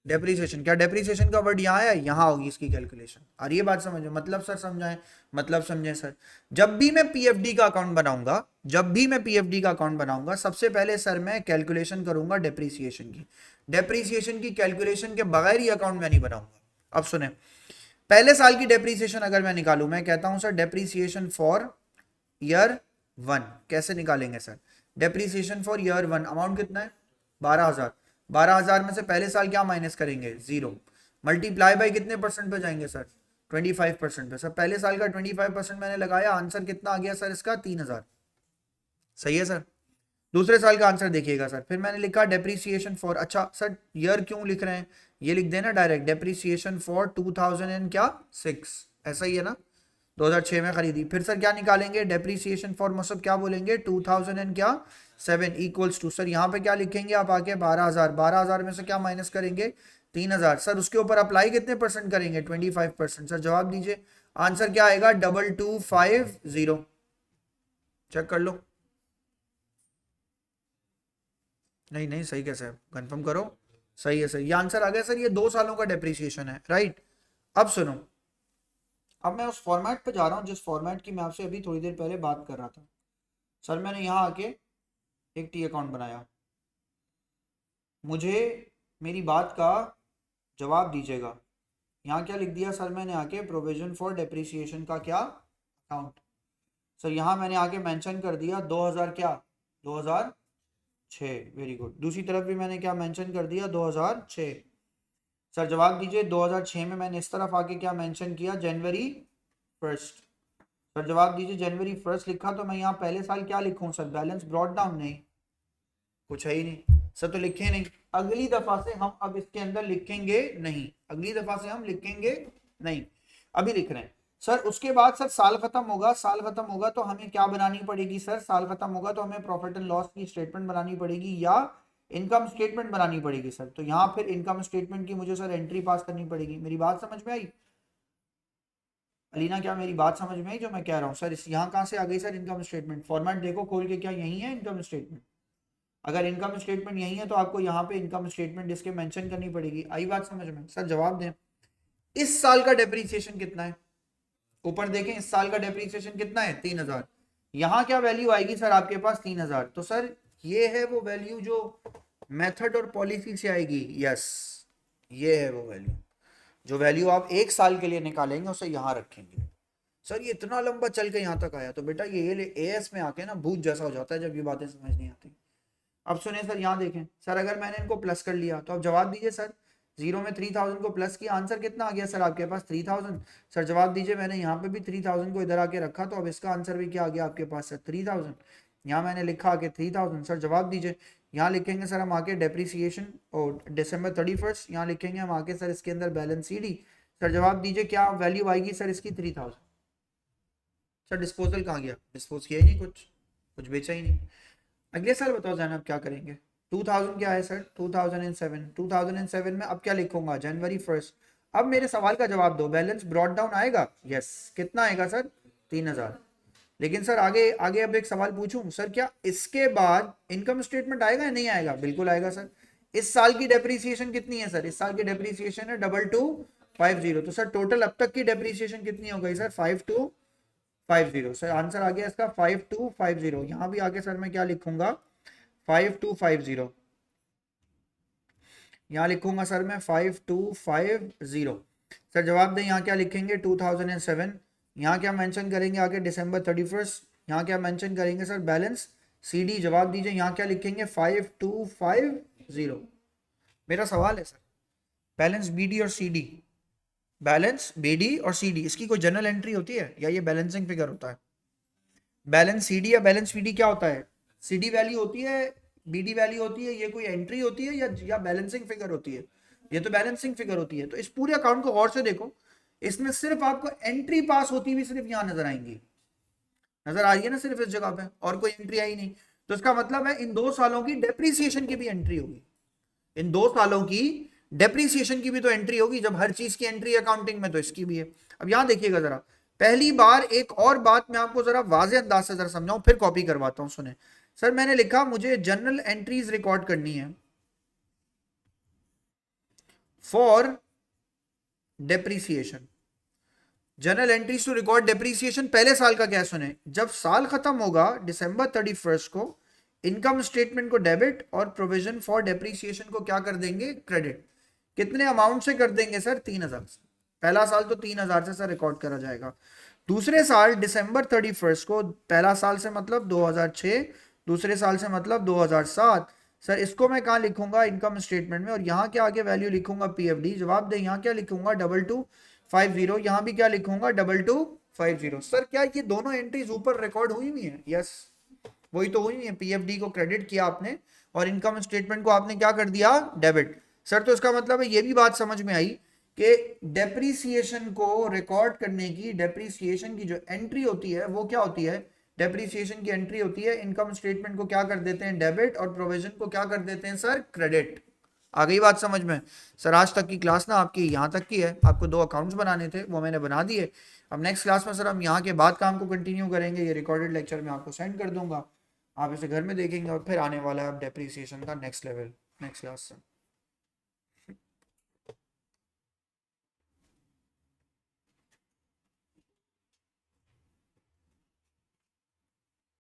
डेप्रीसिएशन, क्या डेप्रीसिएशन का वर्ड यहाँ है, यहाँ होगी इसकी कैलकुलेशन। और ये बात समझो, मतलब सर समझाएं, मतलब समझें सर। जब भी मैं पीएफडी का अकाउंट बनाऊंगा, जब भी मैं पीएफडी का अकाउंट बनाऊंगा, सबसे पहले सर मैं कैलकुलेशन करूंगा डेप्रीसिएशन की। डेप्रीसिएशन की कैलकुलेशन के बगैर ही अकाउंट मैं नहीं बनाऊंगा। अब सुने, पहले साल की डेप्रीसिएशन अगर मैं निकालूं, मैं कहता हूं सर डेप्रीसिएशन फॉर ईयर 1, कैसे निकालेंगे sir, depreciation for year 1 amount कितना है, 12,000। 12,000 में से पहले साल क्या माइनस करेंगे, 0। मल्टीप्लाई बाय कितने परसेंट पे जाएंगे सर, 25% पे। सर पहले साल का 25% मैंने लगाया, आंसर कितना आ गया सर इसका, 3,000। सही है सर। दूसरे साल का आंसर देखिएगा सर, फिर मैंने लिखा डेप्रीसिएशन फॉर, अच्छा सर ईयर क्यों लिख रहे हैं, ये लिख देना डायरेक्ट, डेप्रीसिएशन फॉर 2000 एंड क्या 6, ऐसा ही है ना, 2006 में खरीदी। फिर सर क्या निकालेंगे, डेप्रीसिएशन फॉर मतलब क्या बोलेंगे, 2000 एंड क्या 7 इक्वल्स टू, सर यहाँ पे क्या लिखेंगे आप आके, 12,000। 12,000 में से क्या माइनस करेंगे, 3,000। सर उसके ऊपर अप्लाई कितने परसेंट करेंगे, 25%। सर जवाब दीजिए, आंसर क्या आएगा, 2250। चेक कर लो, नहीं नहीं सही कैसे है, कंफर्म करो, सही है सर, ये आंसर आ गया सर, ये 2 सालों का डेप्रीसिएशन है, राइट। अब सुनो, अब मैं उस फॉर्मेट पे जा रहा हूँ जिस फॉर्मेट की मैं आपसे अभी थोड़ी देर पहले बात कर रहा था। सर मैंने यहाँ आके एक टी अकाउंट बनाया, मुझे मेरी बात का जवाब दीजिएगा। यहाँ क्या लिख दिया सर मैंने आके, प्रोविजन फॉर डेप्रीसिएशन का क्या अकाउंट। सर यहाँ मैंने आके मेंशन कर दिया 2000 क्या, 2006, वेरी गुड। दूसरी तरफ भी मैंने क्या मेंशन कर दिया, 2006। सर जवाब दीजिए, 2006 में मैंने इस तरफ आके क्या मेंशन किया, जनवरी 1। सर जवाब दीजिए, जनवरी 1 लिखा तो मैं यहाँ पहले साल क्या लिखूं सर, बैलेंस ब्रॉट डाउन, नहीं कुछ है ही नहीं सर, तो लिखे नहीं। अगली दफा से हम अब इसके अंदर लिखेंगे नहीं, अगली दफा से हम लिखेंगे नहीं, अभी लिख रहे हैं सर। उसके बाद सर साल खत्म होगा, साल खत्म होगा तो हमें क्या बनानी पड़ेगी सर, साल खत्म होगा तो हमें प्रॉफिट एंड लॉस की स्टेटमेंट बनानी पड़ेगी या इनकम स्टेटमेंट बनानी पड़ेगी सर। तो यहाँ फिर इनकम स्टेटमेंट की मुझे सर एंट्री पास करनी पड़ेगी। मेरी बात समझ में आई अलीना, क्या मेरी बात समझ में आई जो मैं कह रहा हूँ सर, इस यहाँ कहाँ से आ गई सर इनकम स्टेटमेंट, फॉर्मेट देखो खोल के, क्या यही है इनकम स्टेटमेंट। अगर इनकम स्टेटमेंट यही है तो आपको यहाँ पे इनकम स्टेटमेंट इसके मेंशन करनी पड़ेगी। आई बात समझ में सर, जवाब दें। इस साल का डेप्रीसिएशन कितना है, ऊपर देखें, इस साल का डेप्रीसिएशन कितना है, 3,000। यहाँ क्या वैल्यू आएगी सर आपके पास, 3,000। तो सर ये है वो वैल्यू जो मेथड और पॉलिसी से आएगी, यस ये है वो वैल्यू, जो वैल्यू आप 1 साल के लिए निकालेंगे उसे यहाँ रखेंगे। सर ये इतना लंबा चल के यहाँ तक आया, तो बेटा ये एएस में आके ना भूत जैसा हो जाता है जब ये बातें समझ नहीं आती। अब सुनिए सर, यहाँ देखें सर, अगर मैंने इनको प्लस कर लिया तो अब जवाब दीजिए सर, 0 में 3000 को प्लस किया, आंसर कितना आ गया सर आपके पास, 3000। सर जवाब दीजिए, मैंने यहाँ पे भी 3000 को इधर आके रखा तो अब इसका आंसर भी क्या आ गया आपके पास सर, 3000। यहाँ मैंने लिखा आके 3000। सर जवाब दीजिए, यहाँ लिखेंगे सर हम आके डेप्रीसिएशन और December 31, यहाँ लिखेंगे हम आके सर इसके अंदर बैलेंस डी। सर जवाब दीजिए क्या वैल्यू आएगी सर इसकी, 3000। सर डिस्पोजल कहाँ गया, डिस्पोज किया ही नहीं कुछ, कुछ बेचा ही नहीं। अगले साल बताओ जनाब क्या करेंगे। 2000 क्या है सर, 2007, 2007 में अब क्या लिखूंगा, जनवरी 1। अब मेरे सवाल का जवाब दो, बैलेंस ब्रॉड डाउन आएगा, यस। कितना आएगा सर, 3000। लेकिन सर आगे आगे अब एक सवाल पूछूं सर, क्या इसके बाद इनकम स्टेटमेंट आएगा या नहीं आएगा, बिल्कुल आएगा सर। इस साल की डेप्रीसिएशन कितनी है सर, इस साल की डेप्रीसिएशन है 2250। तो सर टोटल अब तक की डेप्रीसिएशन कितनी हो गई सर, 5250। सर आंसर आ गया इसका 5250। यहां भी आगे सर मैं क्या लिखूंगा, 5250। यहाँ लिखूंगा सर मैं 5250। सर जवाब दें, यहाँ क्या लिखेंगे 2007। यहाँ क्या मेंशन करेंगे आगे, डिसम्बर 31। यहाँ क्या मेंशन करेंगे सर, बैलेंस सीडी। जवाब दीजिए यहाँ क्या लिखेंगे, 5250। मेरा सवाल है सर, बैलेंस बीडी और सीडी, बैलेंस बीडी और सीडी, इसकी कोई जनरल एंट्री होती है या ये बैलेंसिंग फिगर होता है। बैलेंस सीडी या बैलेंस बीडी क्या होता है, सीडी वैल्यू होती है, बीडी वैल्यू होती है, ये कोई एंट्री होती है या बैलेंसिंग फिगर होती है, ये तो बैलेंसिंग फिगर होती है। तो इस पूरे अकाउंट को गौर से देखो, इसमें सिर्फ आपको एंट्री पास होती हुई सिर्फ यहां नजर आएंगी, नजर आ रही है ना, सिर्फ इस जगह पे, और कोई एंट्री आई नहीं। तो इसका मतलब है इन 2 सालों की डेप्रीसिएशन की भी एंट्री होगी, इन 2 सालों की डेप्रीसिएशन की भी तो एंट्री होगी। जब हर चीज की एंट्री अकाउंटिंग में, तो इसकी भी है। अब यहां देखिएगा जरा, पहली बार एक और बात मैं आपको जरा वाज़े अंदाज से जरा समझाऊं, फिर कॉपी करवाता हूं, सुने। सर मैंने लिखा मुझे जनरल एंट्रीज रिकॉर्ड करनी है for depreciation, journal entries to record depreciation. पहले साल का क्या सुने, जब साल खत्म होगा December 31 को, इनकम स्टेटमेंट को डेबिट और प्रोविजन फॉर डेप्रीसिएशन को क्या कर देंगे, क्रेडिट। कितने अमाउंट से कर देंगे सर, 3000 से। पहला साल तो 3000 से सर रिकॉर्ड करा जाएगा। दूसरे साल December 31 को, पहला साल से मतलब 2006, दूसरे साल से मतलब 2007। सर इसको मैं कहाँ लिखूंगा, इनकम स्टेटमेंट में, और यहाँ के आगे वैल्यू लिखूंगा पीएफडी। जवाब दे, यहाँ क्या लिखूंगा 2250, यहाँ भी क्या लिखूंगा 2250। सर क्या ये दोनों एंट्रीज ऊपर रिकॉर्ड हुई हुई है, यस वही तो हुई है। पीएफडी को क्रेडिट किया आपने और इनकम स्टेटमेंट को आपने क्या कर दिया, डेबिट। सर तो इसका मतलब है ये भी बात समझ में आई कि डेप्रीसिएशन को रिकॉर्ड करने की, डेप्रीसिएशन की जो एंट्री होती है वो क्या होती है, डेप्रीसिएशन की एंट्री होती है। इनकम स्टेटमेंट को क्या कर देते हैं, डेबिट, और प्रोविजन को क्या कर देते हैं सर, क्रेडिट। आ गई बात समझ में। सर आज तक की क्लास ना आपकी यहाँ तक की है, आपको 2 अकाउंट्स बनाने थे वो मैंने बना दिए। अब नेक्स्ट क्लास में सर हम यहाँ के बाद काम को कंटिन्यू करेंगे, ये रिकॉर्डेड लेक्चर मैं आपको सेंड कर दूंगा, आप इसे घर में देखेंगे, और फिर आने वाला है अब डेप्रीसिएशन का नेक्स्ट लेवल नेक्स्ट क्लास से।